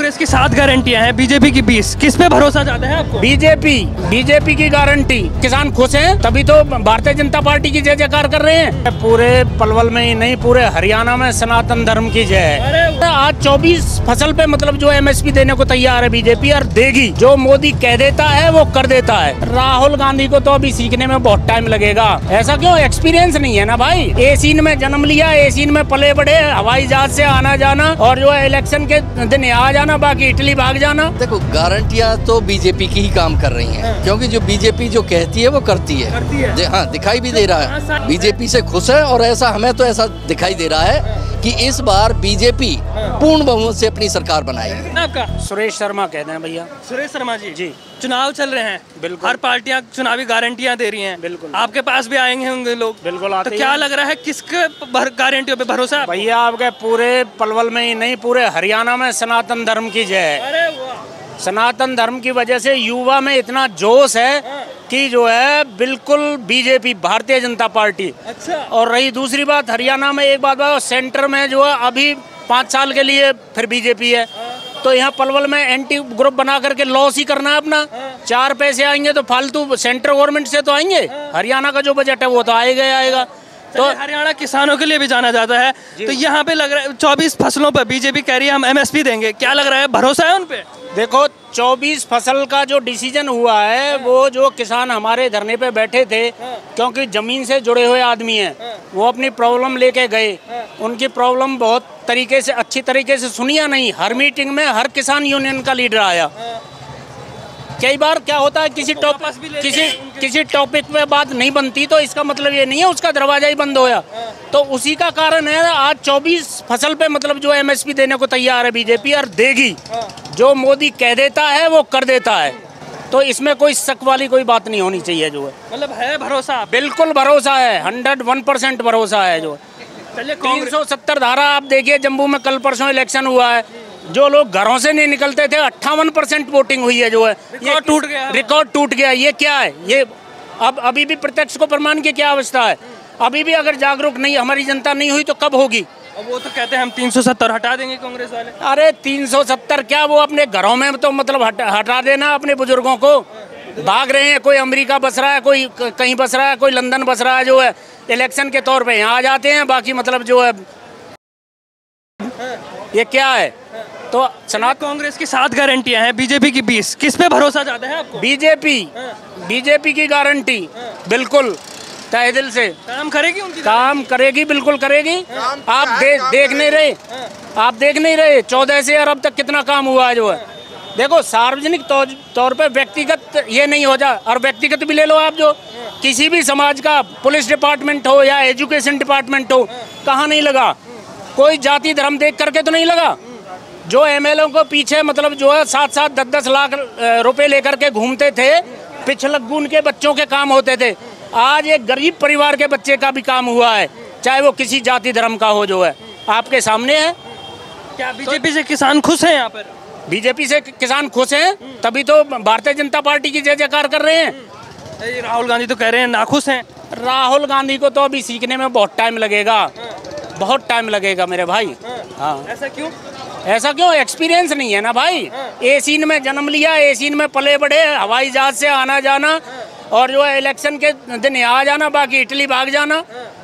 कांग्रेस की 7 गारंटियां हैं, बीजेपी की 20, किस पे भरोसा ज्यादा है आपको? बीजेपी की गारंटी। किसान खुश हैं तभी तो भारतीय जनता पार्टी की जय जयकार कर रहे हैं। पूरे पलवल में ही नहीं, पूरे हरियाणा में सनातन धर्म की जय है। आज 24 फसल पे मतलब जो एमएसपी देने को तैयार है बीजेपी, और देगी। जो मोदी कह देता है वो कर देता है। राहुल गांधी को तो अभी सीखने में बहुत टाइम लगेगा। ऐसा क्यों? एक्सपीरियंस नहीं है ना भाई। एसीन में जन्म लिया, एसीन में पले बड़े, हवाई जहाज से आना जाना, और जो है इलेक्शन के दिन यहाँ जाना, बाकी इटली भाग जाना। देखो, गारंटियां तो बीजेपी की ही काम कर रही हैं, क्योंकि जो बीजेपी जो कहती है वो करती है। हाँ, दिखाई भी दे रहा है। बीजेपी से खुश है, और ऐसा हमें तो ऐसा दिखाई दे रहा है कि इस बार बीजेपी पूर्ण बहुमत से अपनी सरकार बनाएगी। आपका? सुरेश शर्मा कहते हैं भैया। सुरेश शर्मा जी। जी। चुनाव चल रहे हैं, बिल्कुल। हर पार्टियां चुनावी गारंटियां दे रही हैं, बिल्कुल। आपके पास भी आएंगे होंगे लोग। बिल्कुल आते तो क्या लग रहा है, किसके गारंटियों पे भरोसा? भैया आपके पूरे पलवल में ही नहीं, पूरे हरियाणा में सनातन धर्म की जय है। अरे वाह! सनातन धर्म की वजह से युवा में इतना जोश है कि जो है बिल्कुल बीजेपी, भारतीय जनता पार्टी। अच्छा। और रही दूसरी बात, हरियाणा में एक बात सेंटर में जो है अभी 5 साल के लिए फिर बीजेपी है। तो यहाँ पलवल में एंटी ग्रुप बना करके लॉस ही करना है अपना। 4 पैसे आएंगे तो फालतू सेंट्रल गवर्नमेंट से तो आएंगे। हरियाणा का जो बजट है वो तो आएगा ही आएगा। तो हरियाणा किसानों के लिए भी जाना जाता है, तो यहाँ पे लग रहा है 24 फसलों पर बीजेपी कह रही है हम एमएसपी देंगे। क्या लग रहा है, भरोसा है उन पे? देखो, 24 फसल का जो डिसीजन हुआ है, वो जो किसान हमारे धरने पे बैठे थे, क्योंकि जमीन से जुड़े हुए आदमी हैं, वो अपनी प्रॉब्लम लेके गए। उनकी प्रॉब्लम बहुत तरीके से, अच्छी तरीके से सुनिया नहीं। हर मीटिंग में हर किसान यूनियन का लीडर आया। कई बार क्या होता है, किसी टॉपिक पे बात नहीं बनती, तो इसका मतलब ये नहीं है उसका दरवाजा ही बंद होया। तो उसी का कारण है आज 24 फसल पे मतलब जो एमएसपी देने को तैयार है बीजेपी, और देगी। जो मोदी कह देता है वो कर देता है। तो इसमें कोई शक वाली कोई बात नहीं होनी चाहिए। जो है मतलब है भरोसा? बिल्कुल भरोसा है, 101% भरोसा है। जो 370 धारा आप देखिए, जम्मू में कल परसों इलेक्शन हुआ है, जो लोग घरों से नहीं निकलते थे 58% वोटिंग हुई है। जो है रिकॉर्ड टूट गया। रिकॉर्ड टूट गया। ये क्या है? ये अब अभी भी प्रत्यक्ष को प्रमाण की क्या अवस्था है? अभी भी अगर जागरूक नहीं हमारी जनता नहीं हुई तो कब होगी? वो तो कहते हैं हम 370 हटा देंगे कांग्रेस वाले। अरे 370 क्या, वो अपने घरों में तो मतलब हटा देना अपने बुजुर्गों को। भाग रहे हैं, कोई अमेरिका बस रहा है, कोई कहीं बस रहा है, कोई लंदन बस रहा है। जो है इलेक्शन के तौर पे यहाँ आ जाते हैं, बाकी मतलब जो है ये क्या है? तो कांग्रेस की 7 गारंटियां हैं, बीजेपी की 20, किस पे भरोसा ज्यादा है आपको? बीजेपी की गारंटी। बिल्कुल तहे दिल से काम करेगी, उनकी काम करेगी, बिल्कुल करेगी। आप देख नहीं रहे, आप देख नहीं रहे 14 से और अब तक कितना काम हुआ है। जो है देखो, सार्वजनिक तौर पे व्यक्तिगत ये नहीं हो जा, और व्यक्तिगत भी ले लो आप, जो किसी भी समाज का पुलिस डिपार्टमेंट हो या एजुकेशन डिपार्टमेंट हो, कहाँ नहीं लगा? कोई जाति धर्म देख करके तो नहीं लगा। जो एमएलए को पीछे मतलब जो है 7-7, 10-10 लाख रुपए लेकर के घूमते थे, पिछलग्गुन के बच्चों के काम होते थे। आज एक गरीब परिवार के बच्चे का भी काम हुआ है, चाहे वो किसी जाति धर्म का हो। जो है आपके सामने है। क्या बीजेपी से किसान खुश हैं? यहाँ पर बीजेपी से किसान खुश हैं तभी तो भारतीय जनता पार्टी की जय जयकार कर रहे हैं। राहुल गांधी तो कह रहे हैं नाखुश हैं। राहुल गांधी को तो अभी सीखने में बहुत टाइम लगेगा, बहुत टाइम लगेगा मेरे भाई। हाँ। ऐसा क्यों? ऐसा क्यों? एक्सपीरियंस नहीं है ना भाई। एसीन में जन्म लिया, एसीन में पले बड़े, हवाई जहाज से आना जाना, और जो है इलेक्शन के दिन यहाँ जाना, बाकी इटली भाग जाना।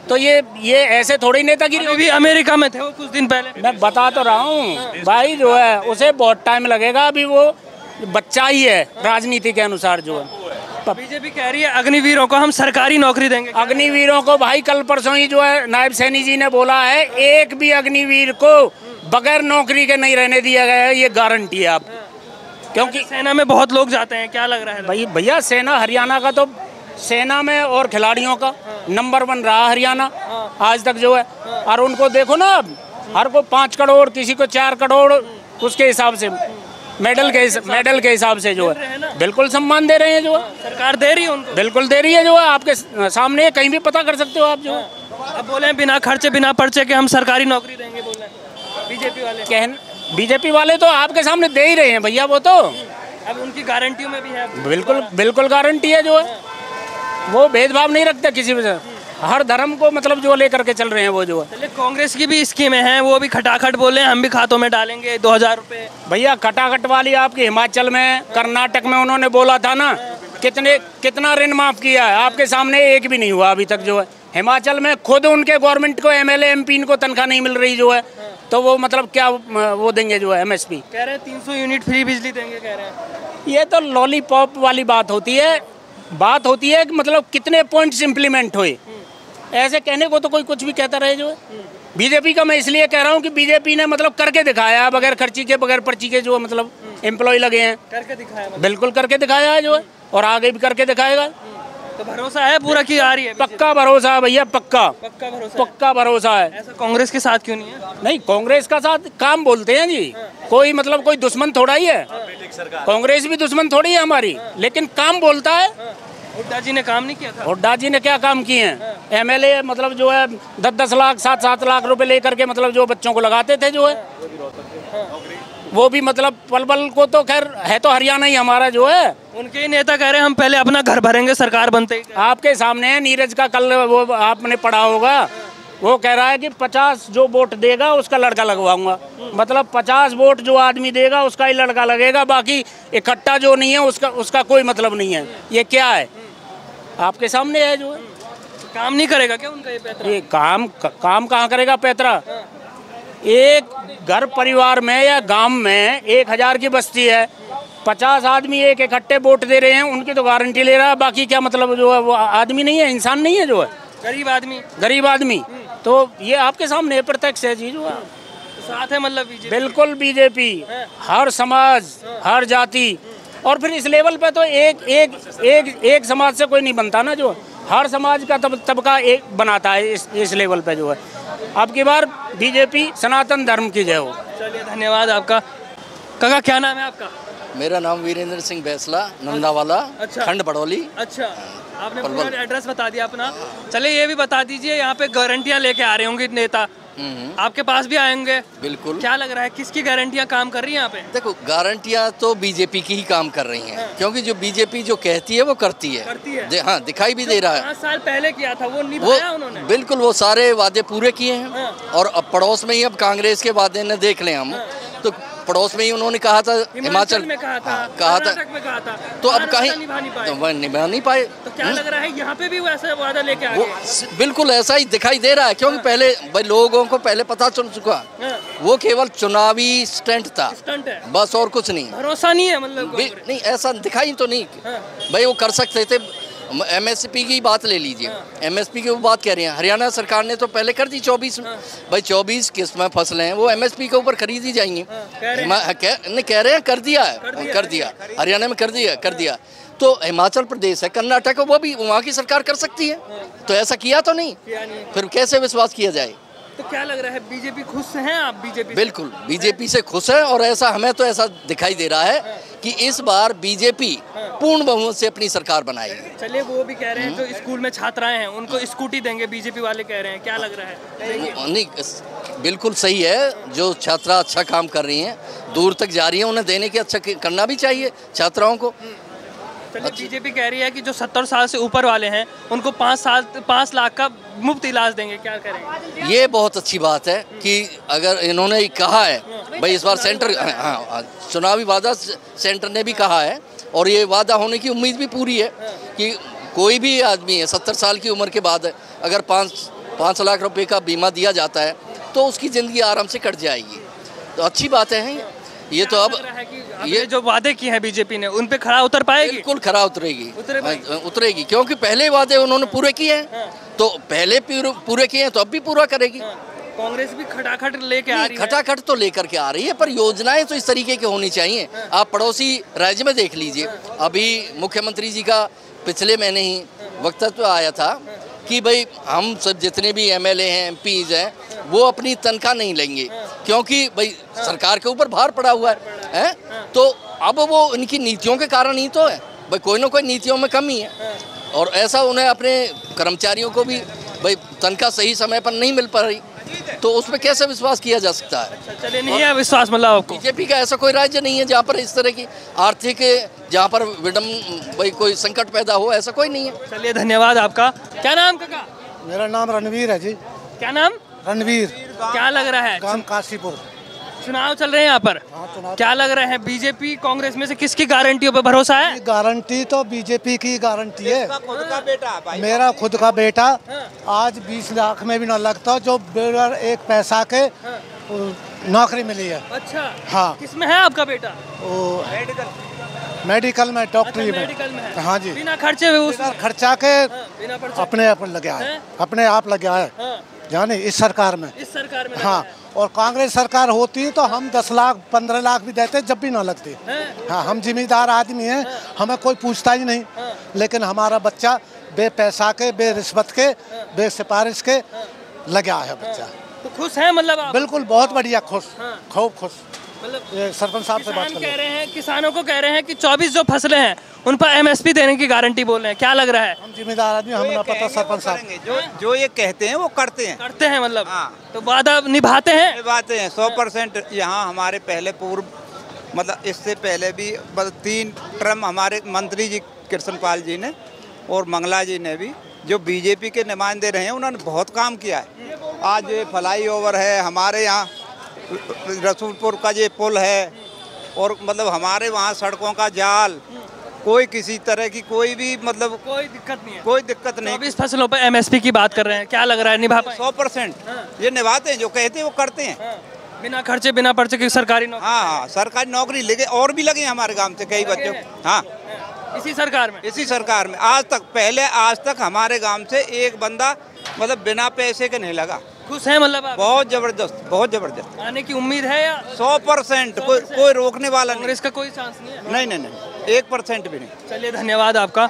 तो ये ऐसे थोड़ी नेतागिरी। भी अमेरिका में थे वो कुछ दिन पहले। मैं बता तो रहा हूँ भाई, जो है उसे बहुत टाइम लगेगा। अभी वो बच्चा ही है राजनीति के अनुसार। जो है बीजेपी कह रही है अग्निवीरों को हम सरकारी नौकरी देंगे। अग्निवीरों को भाई कल परसों ही जो है नायब सैनी जी ने बोला है, एक भी अग्निवीर को बगैर नौकरी के नहीं रहने दिया गया है। ये गारंटी है आप, क्योंकि सेना में बहुत लोग जाते हैं। क्या लग रहा है भैया? सेना, हरियाणा का तो सेना में और खिलाड़ियों का नंबर 1 रहा हरियाणा आज तक। जो है और उनको देखो ना, हर को 5 करोड़, किसी को 4 करोड़, उसके हिसाब से मेडल के हिसाब से जो है बिल्कुल सम्मान दे रहे हैं। जो है सरकार दे रही है उनको, बिल्कुल दे रही है। जो है आपके सामने कहीं भी पता कर सकते हो आप। जो अब बोले बिना खर्चे बिना पर्चे के हम सरकारी नौकरी देंगे, बोले बीजेपी वाले। बीजेपी वाले तो आपके सामने दे ही रहे हैं भैया। वो तो अब उनकी गारंटियों में भी है। बिल्कुल गारंटी है। जो है वो भेदभाव नहीं रखते किसी भी से। हर धर्म को मतलब जो लेकर के चल रहे हैं वो जो है। चलिए कांग्रेस की भी स्कीमें हैं, वो भी खटाखट बोले हम भी खातों में डालेंगे 2000 रुपए। भैया खटाखट वाली आपके हिमाचल में, कर्नाटक में उन्होंने बोला था ना, कितना ऋण माफ किया है, आपके सामने एक भी नहीं हुआ अभी तक जो है। हिमाचल में खुद उनके गवर्नमेंट को एमएलए एमपी इनको तनख्वाह नहीं मिल रही जो है, तो वो मतलब क्या वो देंगे जो है एमएसपी। कह रहे हैं 300 यूनिट फ्री बिजली देंगे कह रहे हैं। ये तो लॉलीपॉप वाली बात होती है कि मतलब कितने पॉइंट्स इम्प्लीमेंट हुए। ऐसे कहने को तो कोई कुछ भी कहता रहे जो है। बीजेपी का मैं इसलिए कह रहा हूँ कि बीजेपी ने मतलब करके दिखाया, बगैर खर्ची के बगैर पर्ची के जो मतलब एम्प्लॉय लगे हैं, करके दिखाया मतलब। बिल्कुल करके दिखाया है जो है, और आगे भी करके दिखाएगा। तो भरोसा है पूरा की आ रही है? पक्का भरोसा है भैया, पक्का भरोसा है। ऐसा कांग्रेस के साथ क्यों नहीं है? नहीं, कांग्रेस का साथ काम बोलते हैं जी, कोई मतलब कोई दुश्मन थोड़ा ही है, कांग्रेस भी दुश्मन थोड़ी है हमारी, लेकिन काम बोलता है। हुड्डा जी ने काम नहीं किया था? हुड्डा जी ने क्या काम किए हैं? एमएलए मतलब जो है 10-10 लाख 7-7 लाख रुपए लेकर के मतलब जो बच्चों को लगाते थे जो है, वो भी मतलब पल को तो खैर है तो हरियाणा ही हमारा जो है। उनके ही नेता कह रहे हैं हम पहले अपना घर भरेंगे सरकार बनते ही। आपके सामने है नीरज का, कल वो आपने पढ़ा होगा, वो कह रहा है कि 50 जो वोट देगा उसका लड़का लगवाऊंगा। मतलब 50 वोट जो आदमी देगा उसका ही लड़का लगेगा, बाकी इकट्ठा जो नहीं है उसका कोई मतलब नहीं है। ये क्या है? आपके सामने है जो है। काम नहीं करेगा क्या उनका ये पैतरा? ये काम कहाँ करेगा पैतरा? एक घर परिवार में या गांव में 1000 की बस्ती है, 50 आदमी एक इकट्ठे वोट दे रहे हैं, उनकी तो गारंटी ले रहा है, बाकी क्या मतलब जो है वो आदमी नहीं है, इंसान नहीं है जो है, गरीब आदमी। तो ये आपके सामने प्रत्यक्ष है चीज। साथ है मतलब बीजेपी? बिल्कुल बीजेपी, हर समाज, हर जाति, और फिर इस लेवल पे तो एक समाज से कोई नहीं बनता ना, जो हर समाज का तबका एक बनाता है इस लेवल पे जो है। अब की बार बीजेपी सनातन धर्म की जय हो। चलिए धन्यवाद आपका। काका क्या नाम है आपका? मेरा नाम वीरेंद्र सिंह बैसला, नंदावाला। अच्छा। खंड बड़ौली। अच्छा, आपने पूरा एड्रेस बता दिया अपना। चलिए ये भी बता दीजिए, यहाँ पे गारंटियाँ लेके आ रहे होंगे नेता, आपके पास भी आएंगे? बिल्कुल। क्या लग रहा है किसकी गारंटियाँ काम कर रही है यहाँ पे? देखो गारंटियाँ तो बीजेपी की ही काम कर रही हैं, क्योंकि जो बीजेपी जो कहती है वो करती है। हाँ, दिखाई भी दे रहा है। 5 साल पहले किया था वो निभाया उन्होंने। बिल्कुल, वो सारे वादे पूरे किए हैं। और अब पड़ोस में ही अब कांग्रेस के वादे न देख लें हम, तो पड़ोस में ही उन्होंने कहा था, हिमाचल में कहा था, कर्नाटक में कहा था, तो अब कहीं निभा नहीं पाए। तो क्या लग रहा है यहाँ पे भी वैसा वादा लेके आ गए? बिल्कुल ऐसा ही दिखाई दे रहा है, क्योंकि पहले भाई लोगों को पहले पता चल चुका, वो केवल चुनावी स्टंट था, बस और कुछ नहीं। भरोसा नहीं है मतलब? नहीं, ऐसा दिखाई तो नहीं भाई वो कर सकते थे। एमएसपी की बात ले लीजिए, एमएसपी की वो बात कह रही है, हरियाणा सरकार ने तो पहले कर दी 24 भाई 24 किस्में फसलें हैं वो एमएसपी के ऊपर खरीदी जाएंगी। कह रहे हैं कर दिया हरियाणा में कर दिया। तो हिमाचल प्रदेश है, कर्नाटक है, वो भी वहाँ की सरकार कर सकती है, तो ऐसा किया तो नहीं, फिर कैसे विश्वास किया जाए? तो क्या लग रहा है बीजेपी खुश हैं आप? बीजेपी बिल्कुल बीजेपी से खुश है, और ऐसा हमें तो ऐसा दिखाई दे रहा है कि इस बार बीजेपी पूर्ण बहुमत से अपनी सरकार बनाएगी। चलिए वो भी कह रहे हैं जो स्कूल में छात्राएं हैं उनको स्कूटी देंगे, बीजेपी वाले कह रहे हैं, क्या लग रहा है? नहीं, बिल्कुल सही है, जो छात्रा अच्छा काम कर रही हैं, दूर तक जा रही हैं, उन्हें देने के अच्छा करना भी चाहिए छात्राओं को। चलिए बीजेपी कह रही है कि जो 70 साल से ऊपर वाले हैं उनको 5 लाख का मुफ्त इलाज देंगे, क्या करेंगे? ये बहुत अच्छी बात है कि अगर इन्होंने कहा है भाई इस बार सेंटर, चुनावी वादा सेंटर ने भी कहा है, और ये वादा होने की उम्मीद भी पूरी है कि कोई भी आदमी है 70 साल की उम्र के बाद अगर 5 लाख रुपए का बीमा दिया जाता है तो उसकी ज़िंदगी आराम से कट जाएगी। तो अच्छी बात है ये। तो अब ये जो वादे किए हैं बीजेपी ने उन पे खरा उतर पाएगी? बिल्कुल खरा उतरेगी, क्योंकि पहले वादे उन्होंने पूरे किए हैं, तो पहले पूरे किए हैं तो अब भी पूरा करेगी। कांग्रेस भी खटाखट लेके आ रही है। खटाखट तो लेकर के आ रही है, पर योजनाएं तो इस तरीके की होनी चाहिए। आप पड़ोसी राज्य में देख लीजिए, अभी मुख्यमंत्री जी का पिछले महीने ही वक्तव्य आया था कि भाई हम सब जितने भी एमएलए हैं, एमपीज हैं, वो अपनी तनख्वाह नहीं लेंगे, क्योंकि भाई सरकार के ऊपर भार पड़ा हुआ है। तो अब वो इनकी नीतियों के कारण ही तो है, भाई कोई ना कोई नीतियों में कमी है, और ऐसा उन्हें अपने कर्मचारियों को भी भाई तनख्वाह सही समय पर नहीं मिल पा रही, तो उस पर कैसे विश्वास किया जा सकता है? चलिए नहीं है विश्वास मतलब आपको? बीजेपी का ऐसा कोई राज्य नहीं है जहाँ पर इस तरह की आर्थिक, जहाँ पर भाई कोई संकट पैदा हो, ऐसा कोई नहीं है। चलिए धन्यवाद आपका। क्या नाम काका? मेरा नाम रणवीर है जी। क्या नाम? रणवीर। क्या लग रहा है? गांव काशीपुर। चुनाव चल रहे हैं यहाँ पर, क्या लग रहा है? बीजेपी कांग्रेस में से किसकी गारंटियों पे भरोसा है? गारंटी तो बीजेपी की गारंटी है। खुद का बेटा भाई, मेरा खुद का बेटा आज 20 लाख में भी ना लगता, जो बगैर एक पैसा के नौकरी मिली है। अच्छा, हाँ। किसमें है आपका बेटा? वो मेडिकल में, डॉक्टरी में। मेडिकल में है। हाँ जी। बिना खर्चे हुए बिना खर्चा के बिना पर्चे। अपने आप लगा है, अपने आप लगा है जाने इस सरकार में। इस सरकार में हाँ, और कांग्रेस सरकार होती तो हम 10 लाख 15 लाख भी देते जब भी ना लगती। हाँ, हम जिम्मेदार आदमी हैं, हमें कोई पूछता ही नहीं। लेकिन हमारा बच्चा बे पैसा के, बे रिश्वत के, बे सिफारिश के लगा है बच्चा। तो खुश है मतलब आप? बिल्कुल, बहुत बढ़िया खुश, खूब खुश। मतलब ये सरपंच साहब से बात किसान कर कह रहे हैं, किसानों को कह रहे हैं कि 24 जो फसलें हैं उन पर MSP देने की गारंटी बोल रहे हैं, क्या लग रहा है? हम जिम्मेदार आदमी, हमें ना पता सरपंच साहब जो ये कहते हैं वो करते हैं। करते हैं मतलब? हाँ। तो वादा निभाते हैं? ये बातें हैं 100%। यहाँ हमारे पहले पूर्व मतलब इससे पहले भी 3 टर्म हमारे मंत्री जी कृष्णपाल जी ने और मंगला जी ने भी, जो बीजेपी के नुमाइंदे रहे हैं, उन्होंने बहुत काम किया है। आज ये फ्लाई ओवर है, हमारे यहाँ रसूलपुर का ये पुल है, और मतलब हमारे वहाँ सड़कों का जाल, कोई किसी तरह की कोई भी मतलब कोई दिक्कत नहीं है। कोई दिक्कत नहीं। 24 फसलों पर MSP की बात कर रहे हैं, क्या लग रहा है निभा पाएंगे? 100% ये निभाते हैं, जो कहते हैं वो करते हैं। बिना खर्चे बिना पर्चे की सरकारी नौकरी? हाँ हाँ, सरकारी नौकरी लगे, और भी लगे हमारे गांव से कई बच्चों। हाँ, इसी सरकार में? इसी सरकार में आज तक हमारे गांव से एक बंदा मतलब बिना पैसे के नहीं लगा। खुश है मतलब आप? बहुत जबरदस्त, बहुत जबरदस्त। आने की उम्मीद है या? 100%। कोई रोकने वाला नहीं। कांग्रेस का कोई चांस नहीं है? नहीं, 1% भी नहीं। चलिए, धन्यवाद आपका।